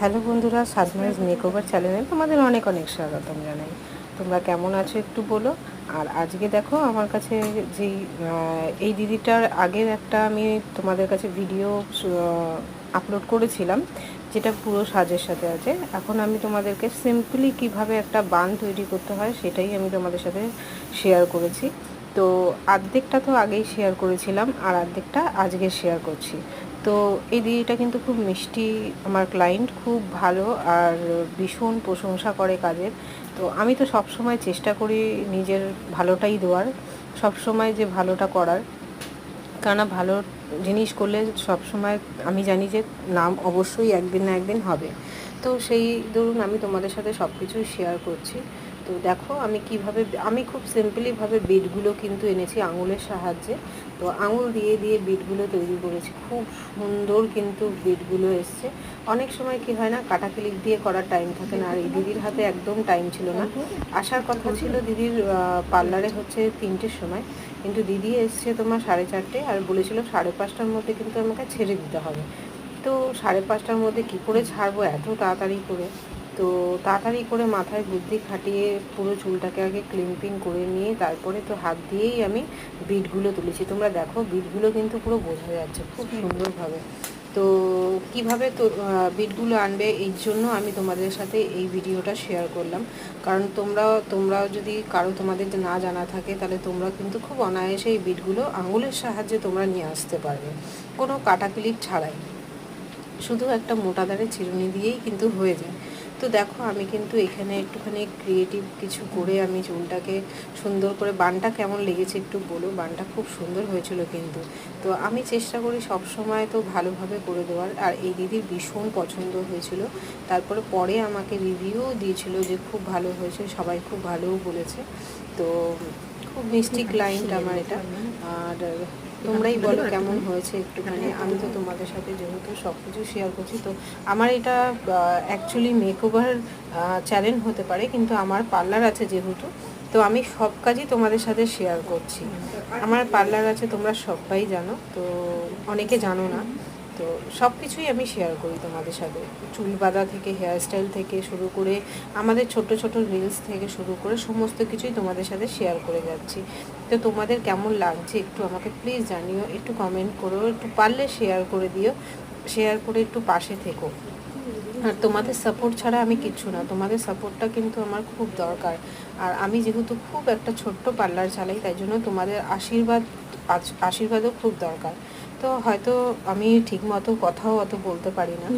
Hello বন্ধুরা, সাদমাইজ makeover চ্যানেলে তোমাদের অনেক অনেক স্বাগতম জানাই। তোমরা কেমন আছো একটু বলো। আর আজকে দেখো আমার কাছে যেই এই দিদিটার আগের একটা আমি তোমাদের কাছে ভিডিও আপলোড করেছিলাম, যেটা পুরো সাজের সাথে আছে। এখন আমি তোমাদেরকে সিম্পলি কিভাবে একটা বান তৈরি করতে হয় সেটাই আমি তোমাদের সাথে শেয়ার করেছি। তো অর্ধেকটা তো আগেই শেয়ার করেছিলাম, আর অর্ধেকটা আজকে শেয়ার করছি। তো এই দিদিটা কিন্তু খুব মিষ্টি, আমার ক্লায়েন্ট খুব ভালো আর ভীষণ প্রশংসা করে কাজের। তো আমি তো সব সময় চেষ্টা করি নিজের ভালোটাই দেওয়ার, সব সময় যে ভালোটা করার, কেননা ভালো জিনিস করলে সব সময় আমি জানি যে নাম অবশ্যই একদিন না একদিন হবে। তো সেই ধরুন আমি তোমাদের সাথে সব কিছুই শেয়ার করছি। তো দেখো আমি কিভাবে, আমি খুব সিম্পলিভাবে বিটগুলো কিন্তু এনেছি আঙুলের সাহায্যে। তো আঙুল দিয়ে দিয়ে বিটগুলো তৈরি করেছি, খুব সুন্দর কিন্তু বিটগুলো এসছে। অনেক সময় কি হয় না, কাটা ক্লিক দিয়ে করার টাইম থাকে না, আর এই দিদির হাতে একদম টাইম ছিল না। আসার কথা ছিল দিদির পার্লারে হচ্ছে 3টের সময়, কিন্তু দিদি এসছে তোমার 4:30, আর বলেছিল 5:30টার মধ্যে কিন্তু আমাকে ছেড়ে দিতে হবে। তো 5:30টার মধ্যে কী করে ছাড়বো এত তাড়াতাড়ি করে। তো তাড়াতাড়ি করে মাথায় বুদ্ধি খাটিয়ে পুরো চুলটাকে আগে ক্লিনপিং করে নিয়ে তারপরে তো হাত দিয়েই আমি বিটগুলো তুলেছি। তোমরা দেখো বিটগুলো কিন্তু পুরো বোঝা যাচ্ছে খুব সুন্দরভাবে। তো কিভাবে তো বিটগুলো আনবে, এই জন্য আমি তোমাদের সাথে এই ভিডিওটা শেয়ার করলাম। কারণ তোমরাও যদি কারো তোমাদের না জানা থাকে, তাহলে তোমরা কিন্তু খুব অনায়াসে এই বিটগুলো আঙুলের সাহায্যে তোমরা নিয়ে আসতে পারবে, কোনো কাটা ক্লিপ ছাড়াই। শুধু একটা মোটা দাঁড়ের চিরুনি দিয়েই কিন্তু হয়ে যায়। তো দেখো আমি কিন্তু এখানে একটুখানি ক্রিয়েটিভ কিছু করে আমি চুলটাকে সুন্দর করে, বানটা কেমন লেগেছে একটু বলো। বানটা খুব সুন্দর হয়েছিল কিন্তু। তো আমি চেষ্টা করি সব সময় তো ভালোভাবে করে দেওয়ার, আর এই দিদির ভীষণ পছন্দ হয়েছিল। তারপরে পরে আমাকে রিভিউও দিয়েছিল যে খুব ভালো হয়েছে, সবাই খুব ভালোও বলেছে। তো খুব মিষ্টি ক্লায়েন্ট আমার এটা। আর তোমরাই বলো কেমন হয়েছে একটুখানি। আমি তো তোমাদের সাথে যেহেতু সব কিছু শেয়ার করছি, তো আমার এটা অ্যাকচুয়ালি মেকওভার চ্যানেল হতে পারে, কিন্তু আমার পার্লার আছে যেহেতু, তো আমি সব কাজই তোমাদের সাথে শেয়ার করছি। আমার পার্লার আছে তোমরা সবাই জানো, তো অনেকে জানো না। তো সব কিছুই আমি শেয়ার করি তোমাদের সাথে, চুল বাঁধা থেকে হেয়ারস্টাইল থেকে শুরু করে আমাদের ছোট ছোট রিলস থেকে শুরু করে সমস্ত কিছুই তোমাদের সাথে শেয়ার করে যাচ্ছি। তো তোমাদের কেমন লাগছে একটু আমাকে প্লিজ জানিও, একটু কমেন্ট করো, একটু পারলে শেয়ার করে দিও, শেয়ার করে একটু পাশে থেকো। আর তোমাদের সাপোর্ট ছাড়া আমি কিচ্ছু না, তোমাদের সাপোর্টটা কিন্তু আমার খুব দরকার। আর আমি যেহেতু খুব একটা ছোট্ট পার্লার চালাই, তাই জন্য তোমাদের আশীর্বাদও খুব দরকার। তো হয়তো আমি ঠিক মতো কথাও অত বলতে পারি না।